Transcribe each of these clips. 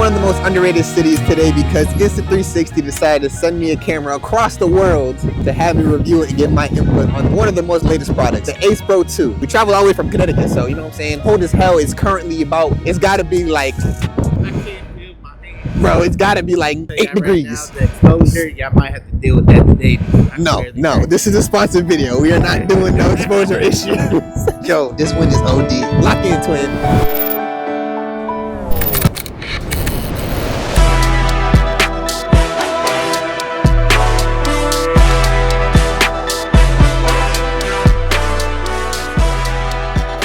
one of the most underrated cities today because Insta360 decided to send me a camera across the world to have me review it and give my input on one of the most latest products, the Ace Pro 2. We traveled all the way from Connecticut, so you know what I'm saying? Cold as hell is currently about, it's gotta be like, bro, it's gotta be like 8 degrees. Right now, the exposure, y'all might have to deal with that today. No, this is a sponsored video. We are not doing no exposure issues. Yo, this one is OD. Lock in, twin.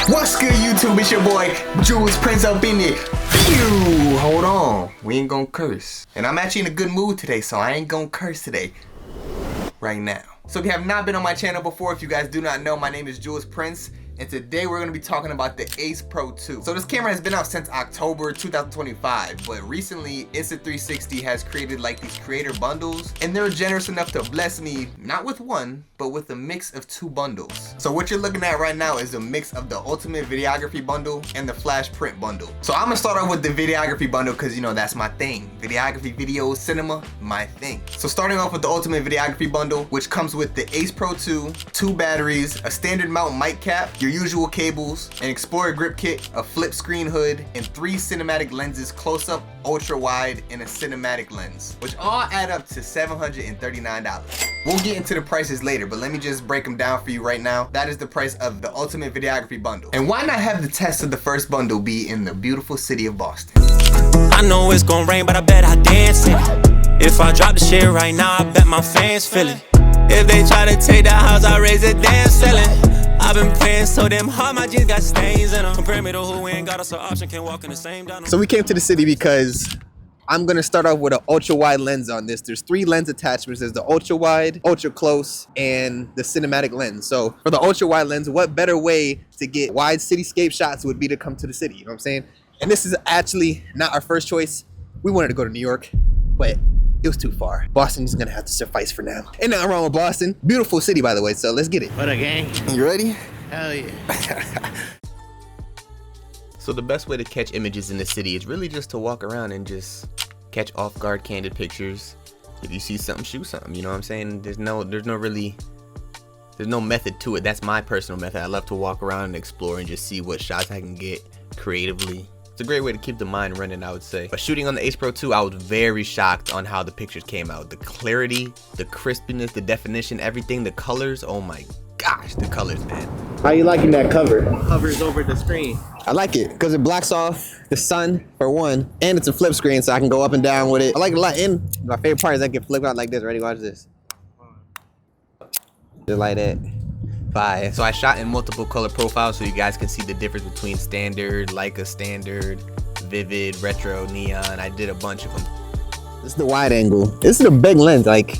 What's good, YouTube? It's your boy JulezPrintz up in it. Phew, hold on, we ain't gonna curse. And I'm actually in a good mood today, so I ain't gonna curse today. Right now. So if you have not been on my channel before, if you guys do not know, my name is JulezPrintz. And today we're gonna be talking about the Ace Pro 2. So this camera has been out since October 2025, but recently Insta360 has created like these creator bundles, and they're generous enough to bless me, not with one, but with a mix of 2 bundles. So what you're looking at right now is a mix of the Ultimate Videography Bundle and the Flash Print Bundle. So I'm gonna start off with the Videography Bundle because you know that's my thing. Videography, videos, cinema, my thing. So starting off with the Ultimate Videography Bundle, which comes with the Ace Pro 2, 2 batteries, a standard mount mic cap, your usual cables, an Explorer grip kit, a flip screen hood, and 3 cinematic lenses, close-up, ultra-wide, and a cinematic lens, which all add up to $739. We'll get into the prices later, but let me just break them down for you right now. That is the price of the Ultimate Videography Bundle. And why not have the test of the first bundle be in the beautiful city of Boston? I know it's gonna rain, but I bet I dance in it. If I drop the shit right now, I bet my fans feel it. If they try to take that house, I raise it, damn selling. I've been playing so damn hard, my jeans got stains in them. Compare me to who ain't got us an option, can't walk in the same down. So we came to the city because I'm gonna start off with an ultra wide lens on this. There's 3 lens attachments. There's the ultra wide, ultra close, and the cinematic lens. So for the ultra wide lens, what better way to get wide cityscape shots would be to come to the city, you know what I'm saying? And this is actually not our first choice. We wanted to go to New York, but it was too far. Boston is gonna have to suffice for now. Ain't nothing wrong with Boston. Beautiful city, by the way, so let's get it. What a gang. You ready? Hell yeah. So the best way to catch images in the city is really just to walk around and just catch off-guard candid pictures. If you see something, shoot something, you know what I'm saying? There's no method to it. That's my personal method. I love to walk around and explore and just see what shots I can get creatively. It's a great way to keep the mind running, I would say. But shooting on the Ace Pro 2, I was very shocked on how the pictures came out. The clarity, the crispness, the definition, everything, the colors, oh my gosh, the colors, man. How you liking that cover? Covers over the screen. I like it because it blocks off the sun for one, and it's a flip screen so I can go up and down with it. I like it a lot, and my favorite part is I can flip out like this. Ready? Watch this. Just like that. Fire. So I shot in multiple color profiles so you guys can see the difference between standard, Leica standard, vivid, retro, neon. I did a bunch of them. This is the wide angle. This is a big lens, like.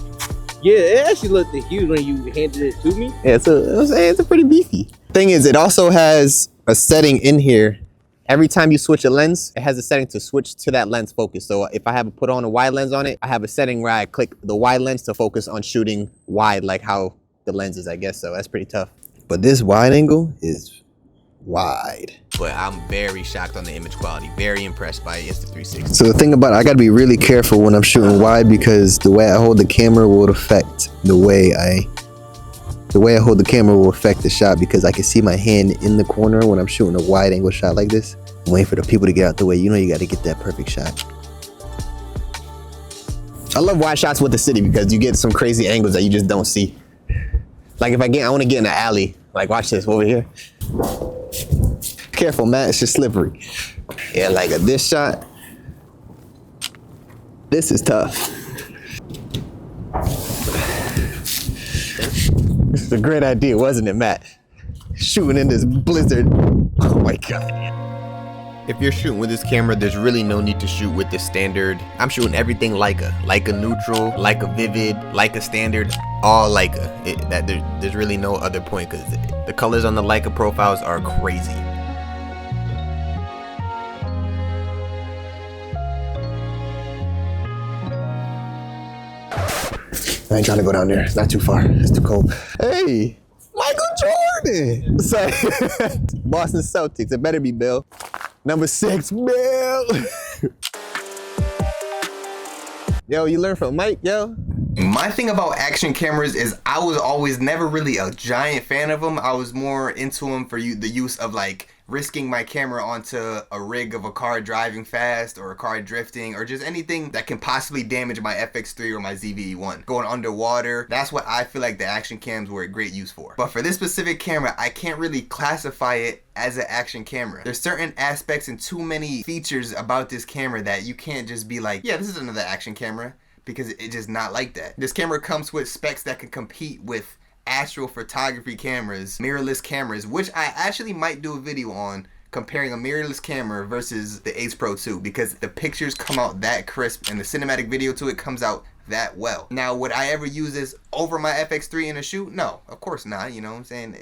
Yeah, it actually looked huge when you handed it to me. Yeah, it's a pretty beefy. Thing is, it also has a setting in here. Every time you switch a lens, it has a setting to switch to that lens focus. So if I have put on a wide lens on it, I have a setting where I click the wide lens to focus on shooting wide, like how the lens is, I guess. So that's pretty tough. But this wide angle is wide. But I'm very shocked on the image quality. Very impressed by Insta360. So the thing about it, I gotta be really careful when I'm shooting wide because the way I hold the camera will affect the way I hold the camera will affect the shot because I can see my hand in the corner when I'm shooting a wide angle shot like this. I'm waiting for the people to get out the way. You know you gotta get that perfect shot. I love wide shots with the city because you get some crazy angles that you just don't see. Like if I want to get in the alley, like watch this over here. Careful, Matt, it's just slippery. Yeah, like this shot. This is tough. This is a great idea, wasn't it, Matt? Shooting in this blizzard. Oh my God. If you're shooting with this camera, there's really no need to shoot with the standard. I'm shooting everything Leica. Leica neutral, Leica vivid, Leica standard, all Leica. There's really no other point because the colors on the Leica profiles are crazy. I ain't trying to go down there. It's not too far. It's too cold. Hey, Michael Jordan. Sorry. Boston Celtics. It better be Bill. Number 6, Bill. Yo, you learn from Mike, yo. My thing about action cameras is I was always never really a giant fan of them. I was more into them for the use of like risking my camera onto a rig of a car driving fast or a car drifting or just anything that can possibly damage my FX3 or my ZVE1. Going underwater, that's what I feel like the action cams were a great use for. But for this specific camera, I can't really classify it as an action camera. There's certain aspects and too many features about this camera that you can't just be like, yeah, this is another action camera, because it's just not like that. This camera comes with specs that can compete with astral photography cameras, mirrorless cameras, which I actually might do a video on comparing a mirrorless camera versus the Ace Pro 2, because the pictures come out that crisp and the cinematic video to it comes out that well. Now, would I ever use this over my FX3 in a shoot? No, of course not, you know what I'm saying?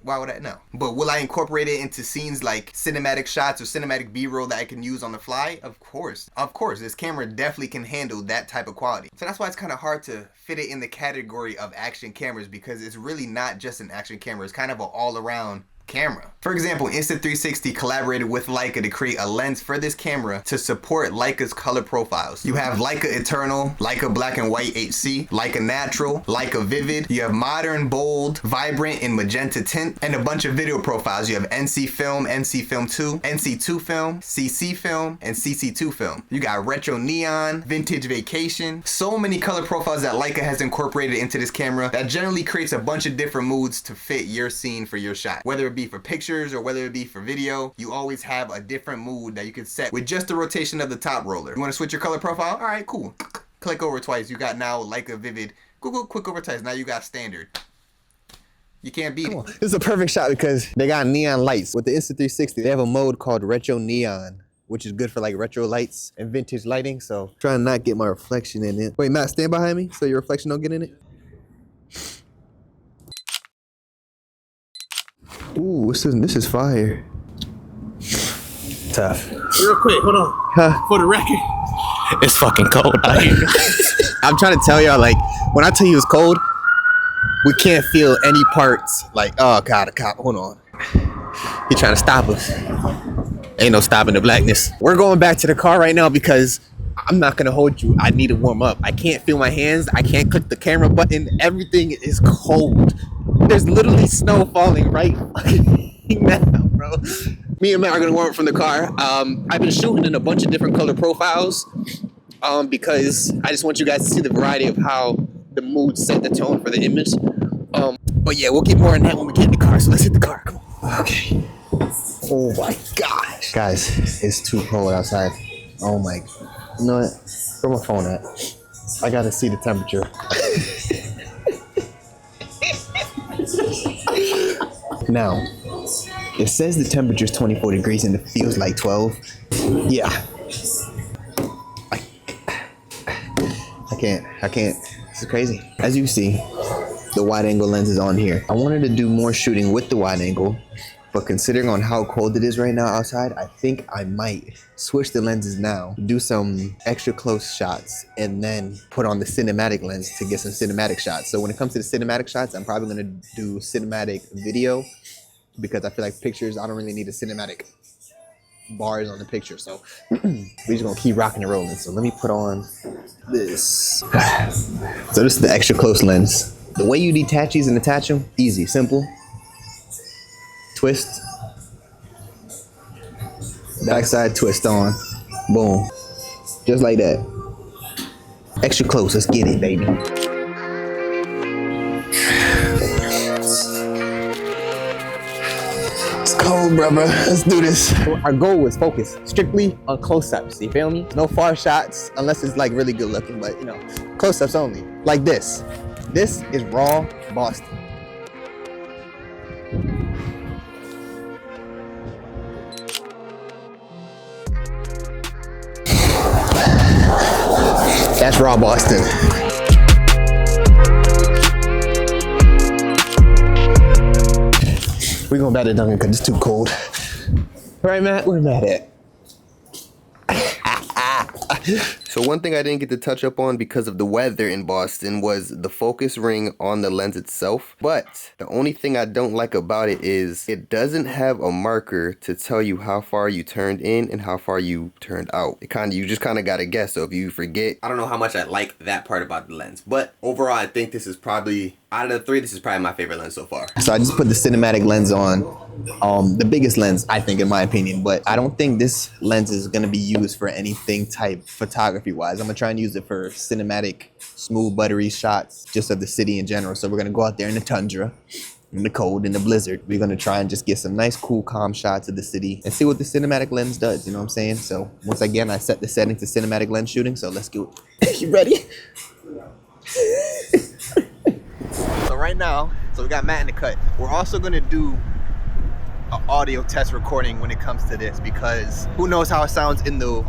Why would I? No. But will I incorporate it into scenes like cinematic shots or cinematic B-roll that I can use on the fly? Of course. Of course, this camera definitely can handle that type of quality. So that's why it's kind of hard to fit it in the category of action cameras, because it's really not just an action camera. It's kind of an all-around camera. For example, Insta360 collaborated with Leica to create a lens for this camera to support Leica's color profiles. You have Leica Eternal, Leica Black and White HC, Leica Natural, Leica Vivid. You have Modern, Bold, Vibrant, and Magenta Tint, and a bunch of video profiles. You have NC Film, NC Film 2, NC2 Film, CC Film, and CC2 Film. You got Retro Neon, Vintage Vacation. So many color profiles that Leica has incorporated into this camera that generally creates a bunch of different moods to fit your scene for your shot. Whether it be for pictures or whether it be for video, you always have a different mood that you can set with just the rotation of the top roller. You want to switch your color profile? All right, cool. Click over twice. You got now Leica Vivid. Google quick over twice. Now you got standard. You can't beat it. This is a perfect shot because they got neon lights. With the Insta360, they have a mode called Retro Neon, which is good for like retro lights and vintage lighting. So try and not get my reflection in it. Wait, Matt, stand behind me so your reflection don't get in it. Ooh, this is fire. Tough. Real quick, hold on. Huh? For the record, It's fucking cold out here. I'm trying to tell y'all, like, when I tell you it's cold, we can't feel any parts. Like, oh God, a cop, hold on. He trying to stop us. Ain't no stopping the blackness. We're going back to the car right now because I'm not gonna hold you. I need to warm up. I can't feel my hands. I can't click the camera button. Everything is cold. There's literally snow falling right now, bro. Me and Matt are gonna warm up from the car. I've been shooting in a bunch of different color profiles because I just want you guys to see the variety of how the mood set the tone for the image. But yeah, we'll get more on that when we get in the car. So let's hit the car. Come on. Okay. Oh my gosh, guys, it's too cold outside. Oh my. You know what? Where my phone at? I gotta see the temperature. Now, it says the temperature is 24 degrees and it feels like 12. Yeah. I can't. This is crazy. As you see, the wide angle lens is on here. I wanted to do more shooting with the wide angle, but considering on how cold it is right now outside, I think I might switch the lenses now, do some extra close shots, and then put on the cinematic lens to get some cinematic shots. So when it comes to the cinematic shots, I'm probably gonna do cinematic video because I feel like pictures, I don't really need a cinematic bars on the picture. So we're just gonna keep rocking and rolling. So let me put on this. So this is the extra close lens. The way you detach these and attach them, easy, simple. Twist, backside twist on, boom, just like that. Extra close, let's get it, baby. It's cold, brother. Let's do this. Our goal was focus strictly on close-ups. You feel me? No far shots unless it's like really good looking, but you know, close-ups only. Like this. This is raw Boston. That's raw Boston. We're going back to Dunkin' because it's too cold. Right, Matt? Where's Matt at? So one thing I didn't get to touch up on because of the weather in Boston was the focus ring on the lens itself. But the only thing I don't like about it is it doesn't have a marker to tell you how far you turned in and how far you turned out. You just kind of got to guess. So if you forget, I don't know how much I like that part about the lens. But overall, I think this is probably, out of the three, this is probably my favorite lens so far. So I just put the cinematic lens on, the biggest lens, I think, in my opinion, but I don't think this lens is gonna be used for anything type photography wise. I'm gonna try and use it for cinematic, smooth, buttery shots just of the city in general. So we're gonna go out there in the tundra, in the cold, in the blizzard. We're gonna try and just get some nice, cool, calm shots of the city and see what the cinematic lens does, you know what I'm saying? So once again, I set the setting to cinematic lens shooting, so let's go. You ready? So right now, we got Matt in the cut. We're also gonna do an audio test recording when it comes to this, because who knows how it sounds in the,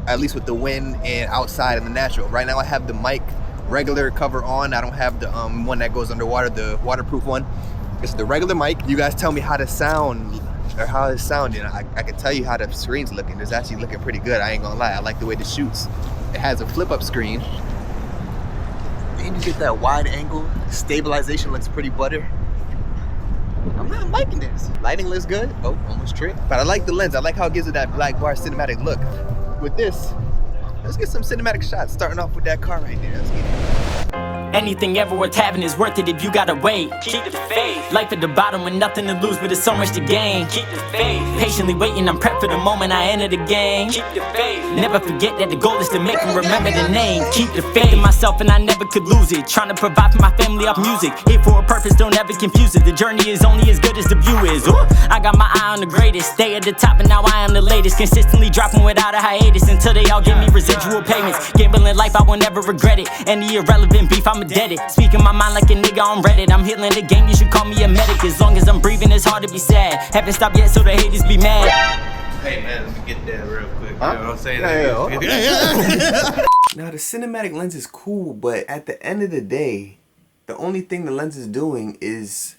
at least with the wind and outside in the natural. Right now I have the mic regular cover on. I don't have the one that goes underwater, the waterproof one. It's the regular mic. You guys tell me how to sound, or how it's sounding. I can tell you how the screen's looking. It's actually looking pretty good, I ain't gonna lie. I like the way this shoots. It has a flip up screen. And you get that wide angle. Stabilization looks pretty butter. I'm not liking this. Lighting looks good. Oh, almost tripped. But I like the lens. I like how it gives it that black bar cinematic look. With this, let's get some cinematic shots. Starting off with that car right there. Let's get it. Anything ever worth having is worth it if you gotta wait. Keep the faith. Life at the bottom with nothing to lose, but there's so much to gain. Keep the faith. Patiently waiting, I'm prepped for the moment I enter the game. Keep the faith. Never forget that the goal is to make them remember the name. Keep the faith in myself and I never could lose it. Trying to provide for my family off music. Here for a purpose, don't ever confuse it. The journey is only as good as the view is. Ooh, I got my eye on the greatest. Stay at the top and now I am the latest. Consistently dropping without a hiatus until they all give me residual payments. Gambling life, I will never regret it. Any irrelevant beef, I'm dead it. Speaking my mind like a nigga on Reddit. I'm healing the game, you should call me a medic. As long as I'm breathing, it's hard to be sad. Haven't stopped yet, so the haters be mad. Hey man, let me get that real quick. Huh? You know what I'm saying? Now the cinematic lens is cool, but at the end of the day, the only thing the lens is doing is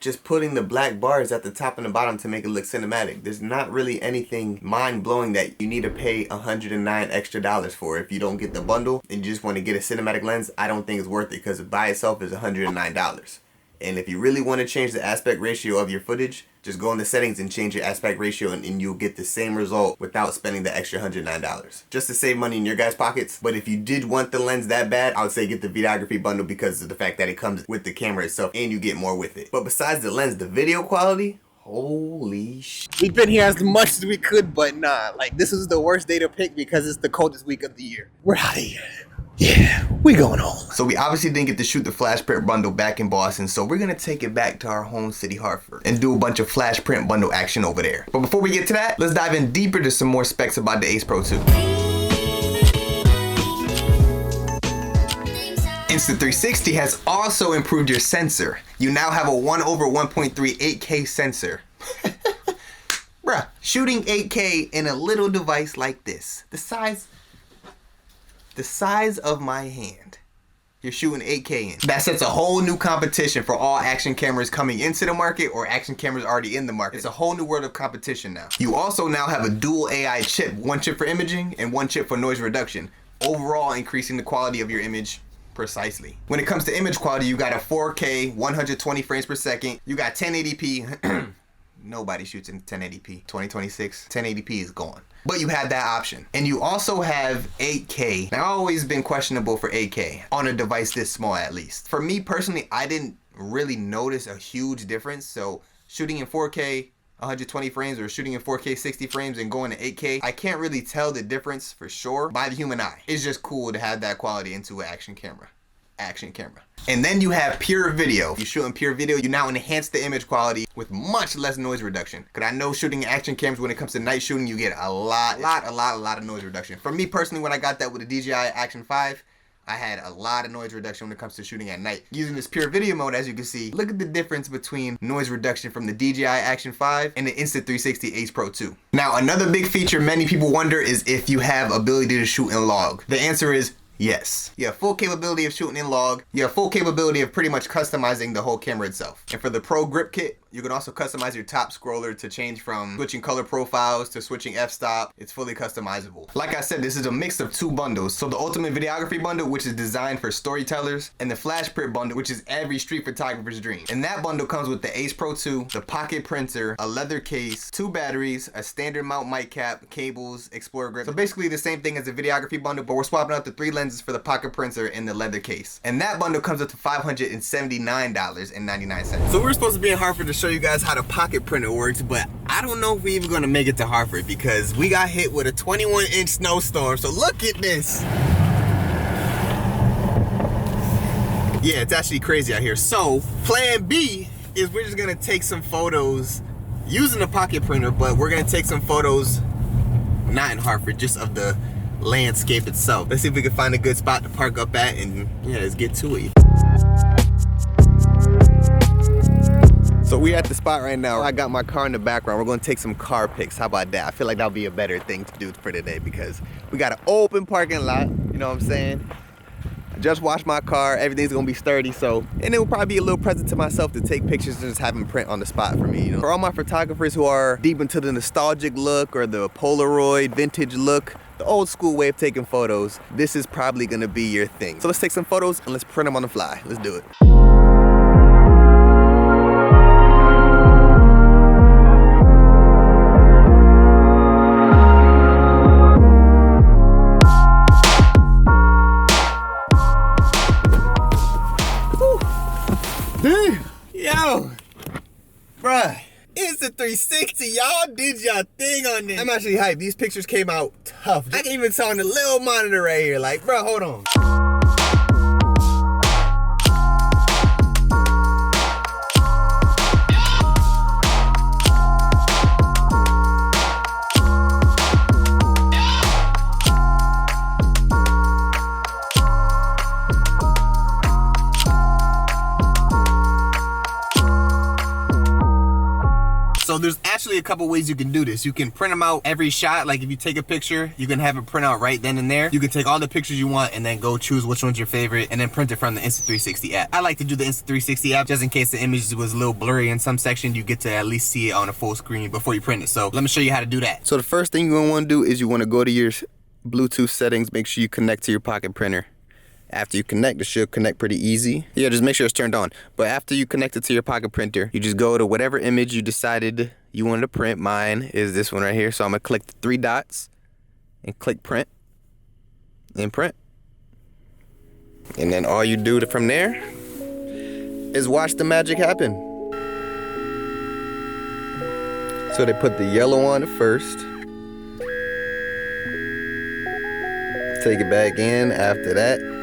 just putting the black bars at the top and the bottom to make it look cinematic. There's not really anything mind-blowing that you need to pay $109 extra for. If you don't get the bundle and you just want to get a cinematic lens, I don't think it's worth it, because by itself is $109. And if you really want to change the aspect ratio of your footage, just go in the settings and change your aspect ratio, and you'll get the same result without spending the extra $109. Just to save money in your guys' pockets. But if you did want the lens that bad, I would say get the videography bundle, because of the fact that it comes with the camera itself and you get more with it. But besides the lens, the video quality, holy shit. We've been here as much as we could, but nah, like this is the worst day to pick because it's the coldest week of the year. We're out of here. Yeah, we going home. So we obviously didn't get to shoot the flash print bundle back in Boston, so we're gonna take it back to our home city, Hartford, and do a bunch of flash print bundle action over there. But before we get to that, let's dive in deeper to some more specs about the Ace Pro 2. Insta360 has also improved your sensor. You now have a 1/1.3 8K sensor. Bruh, shooting 8K in a little device like this, the size of my hand, you're shooting 8K in. That sets a whole new competition for all action cameras coming into the market or action cameras already in the market. It's a whole new world of competition now. You also now have a dual AI chip, one chip for imaging and one chip for noise reduction, overall increasing the quality of your image precisely. When it comes to image quality, you got a 4K, 120 frames per second, you got 1080p. Nobody shoots in 1080p. 2026, 1080p is gone. But you have that option. And you also have 8K. Now, I've always been questionable for 8K on a device this small, at least. For me personally, I didn't really notice a huge difference. So shooting in 4K 120 frames or shooting in 4K 60 frames and going to 8K, I can't really tell the difference for sure by the human eye. It's just cool to have that quality into an action camera. And then you have pure video. You shoot in pure video, you now enhance the image quality with much less noise reduction. Cause I know shooting action cameras, when it comes to night shooting, you get a lot of noise reduction. For me personally, when I got that with the DJI Action 5, I had a lot of noise reduction when it comes to shooting at night. Using this pure video mode, as you can see, look at the difference between noise reduction from the DJI Action 5 and the Insta360 Ace Pro 2. Now, another big feature many people wonder is if you have ability to shoot in log. The answer is yes. You have full capability of shooting in log. You have full capability of pretty much customizing the whole camera itself. And for the Pro Grip Kit, You can also customize your top scroller to change from switching color profiles to switching f-stop. It's fully customizable. Like I said, this is a mix of 2 bundles. So the Ultimate Videography Bundle, which is designed for storytellers, and the Flash Print Bundle, which is every street photographer's dream. And that bundle comes with the Ace Pro 2, the pocket printer, a leather case, 2 batteries, a standard mount mic cap, cables, Explorer grip. So basically the same thing as the videography bundle, but we're swapping out the 3 lenses for the pocket printer and the leather case. And that bundle comes up to $579.99. So we're supposed to be in Hartford to show you guys how the pocket printer works, but I don't know if we're even gonna make it to Hartford because we got hit with a 21-inch snowstorm. So look at this. Yeah, it's actually crazy out here. So plan B is we're just gonna take some photos using the pocket printer, but we're gonna take some photos not in Hartford, just of the landscape itself. Let's see if we can find a good spot to park up at, and yeah, let's get to it. So we're at the spot right now. I got my car in the background. We're gonna take some car pics. How about that? I feel like that'll be a better thing to do for today because we got an open parking lot, you know what I'm saying? I just washed my car, everything's gonna be sturdy, so, and it will probably be a little present to myself to take pictures and just have them print on the spot for me, you know? For all my photographers who are deep into the nostalgic look or the Polaroid vintage look, the old school way of taking photos, this is probably gonna be your thing. So let's take some photos and let's print them on the fly. Let's do it. Yo, bruh, Insta360, y'all did y'all thing on this. I'm actually hyped. These pictures came out tough. I can even tell on the little monitor right here. Like, bruh, hold on. So there's actually a couple ways you can do this. You can print them out every shot. Like if you take a picture, you can have it print out right then and there. You can take all the pictures you want and then go choose which one's your favorite and then print it from the Insta360 app. I like to do the Insta360 app just in case the image was a little blurry in some section. You get to at least see it on a full screen before you print it. So let me show you how to do that. So the first thing you're gonna wanna do is you wanna go to your Bluetooth settings, make sure you connect to your pocket printer. After you connect, it should connect pretty easy. Yeah, just make sure it's turned on. But after you connect it to your pocket printer, you just go to whatever image you decided you wanted to print. Mine is this one right here. So I'm gonna click the 3 dots and click print and print. And then all you do from there is watch the magic happen. So they put the yellow on it first. Take it back in after that.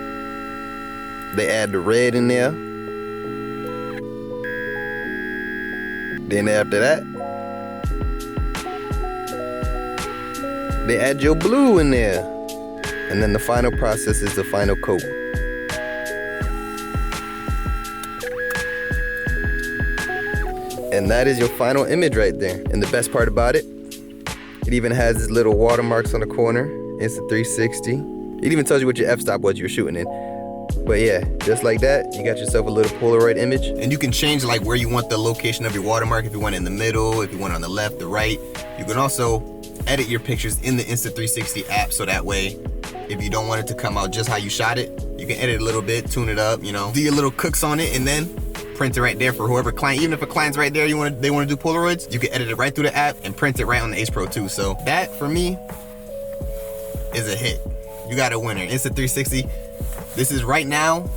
They add the red in there. Then after that, they add your blue in there. And then the final process is the final coat. And that is your final image right there. And the best part about it, it even has these little watermarks on the corner. Insta360. It even tells you what your f-stop was you were shooting in. But yeah, just like that, you got yourself a little Polaroid image. And you can change like where you want the location of your watermark, if you want it in the middle, if you want it on the left, the right. You can also edit your pictures in the Insta360 app, so that way, if you don't want it to come out just how you shot it, you can edit a little bit, tune it up, you know, do your little cooks on it, and then print it right there for whoever client. Even if a client's right there, they want to do Polaroids, you can edit it right through the app and print it right on the Ace Pro 2. So that, for me, is a hit. You got a winner. Insta360. This is right now,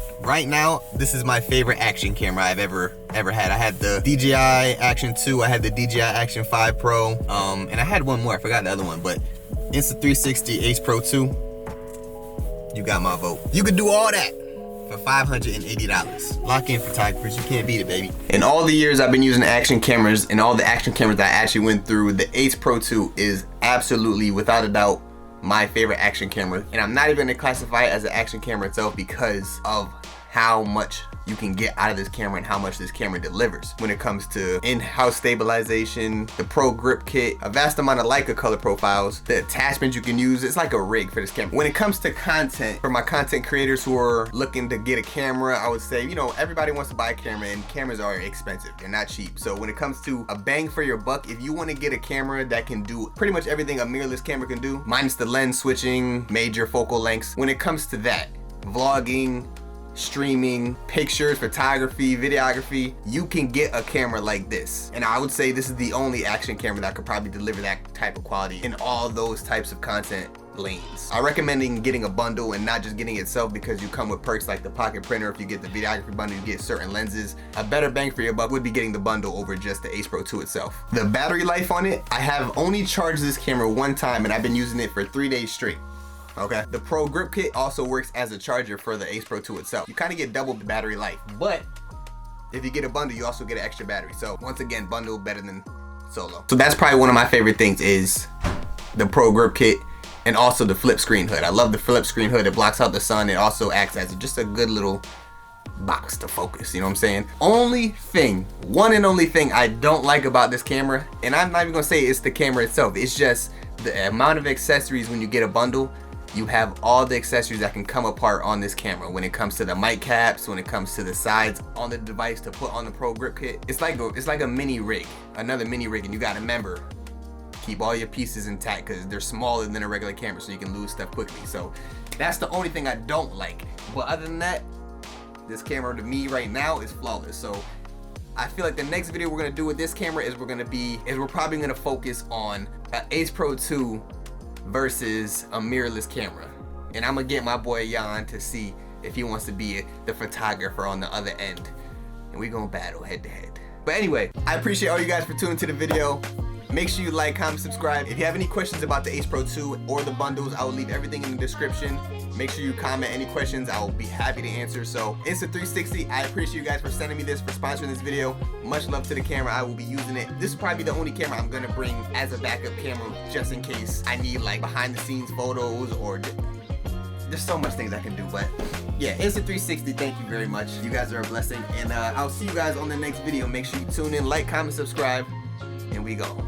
this is my favorite action camera I've ever had. I had the DJI Action 2, I had the DJI Action 5 Pro, and I had one more, I forgot the other one, but Insta360 Ace Pro 2, you got my vote. You could do all that for $580. Lock in, photographers, you can't beat it, baby. In all the years I've been using action cameras, and all the action cameras that I actually went through, the Ace Pro 2 is absolutely, without a doubt, my favorite action camera. And I'm not even gonna classify it as an action camera itself because of how much you can get out of this camera and how much this camera delivers when it comes to in-house stabilization, the Pro Grip Kit, a vast amount of Leica color profiles, the attachments you can use. It's like a rig for this camera. When it comes to content, for my content creators who are looking to get a camera, I would say, you know, everybody wants to buy a camera and cameras are expensive. They're not cheap. So when it comes to a bang for your buck, if you want to get a camera that can do pretty much everything a mirrorless camera can do, minus the lens switching, major focal lengths, when it comes to that, vlogging, streaming, pictures, photography, videography, you can get a camera like this. And I would say this is the only action camera that could probably deliver that type of quality in all those types of content lanes. I recommend getting a bundle and not just getting it itself, because you come with perks like the pocket printer. If you get the videography bundle, you get certain lenses. A better bang for your buck would be getting the bundle over just the Ace Pro 2 itself. The battery life on it, I have only charged this camera one time and I've been using it for 3 days straight. Okay, the Pro Grip Kit also works as a charger for the Ace Pro 2 itself. You kind of get double the battery life, but if you get a bundle, you also get an extra battery. So once again, bundle better than solo. So that's probably one of my favorite things is the Pro Grip Kit and also the flip screen hood. I love the flip screen hood. It blocks out the sun. It also acts as just a good little box to focus, you know what I'm saying? Only thing, one and only thing I don't like about this camera, and I'm not even gonna say it's the camera itself, it's just the amount of accessories. When you get a bundle, you have all the accessories that can come apart on this camera. When it comes to the mic caps, when it comes to the sides on the device to put on the Pro Grip Kit, it's like a mini rig, another mini rig, and you gotta remember, keep all your pieces intact because they're smaller than a regular camera, so you can lose stuff quickly. So that's the only thing I don't like. But other than that, this camera to me right now is flawless. So I feel like the next video we're gonna do with this camera is we're probably gonna focus on an Ace Pro 2 versus a mirrorless camera, and I'm gonna get my boy Jan to see if he wants to be the photographer on the other end, and we gonna battle head to head. But anyway, I appreciate all you guys for tuning to the video. Make sure you like, comment, subscribe. If you have any questions about the Ace Pro 2 or the bundles, I will leave everything in the description. Make sure you comment any questions. I will be happy to answer. So Insta360, I appreciate you guys for sending me this, for sponsoring this video. Much love to the camera. I will be using it. This is probably the only camera I'm gonna bring as a backup camera, just in case I need like behind the scenes photos, or there's so much things I can do. But yeah, Insta360, thank you very much. You guys are a blessing, and I'll see you guys on the next video. Make sure you tune in, like, comment, subscribe, and we go.